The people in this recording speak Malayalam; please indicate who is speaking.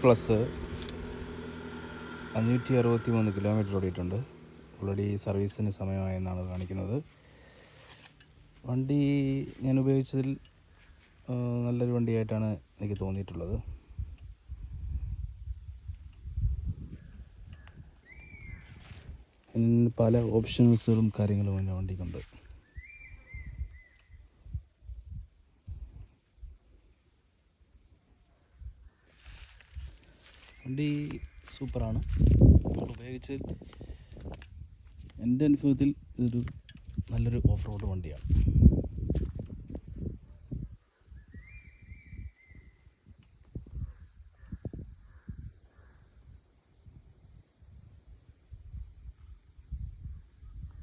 Speaker 1: പ്ലസ് 563 കിലോമീറ്റർ ഓടിയിട്ടുണ്ട്. ഓൾറെഡി സർവീസിന് സമയമായെന്നാണ് കാണിക്കുന്നത്. വണ്ടി ഞാൻ ഉപയോഗിച്ചതിൽ നല്ലൊരു വണ്ടിയായിട്ടാണ് എനിക്ക് തോന്നിയിട്ടുള്ളത്. പല ഓപ്ഷൻസുകളും കാര്യങ്ങളും എൻ്റെ വണ്ടിക്കുണ്ട്. വണ്ടി സൂപ്പറാണ്. ഉപയോഗിച്ചതിൽ എൻ്റെ അനുഭവത്തിൽ ഇതൊരു നല്ലൊരു ഓഫ് റോഡ് വണ്ടിയാണ്.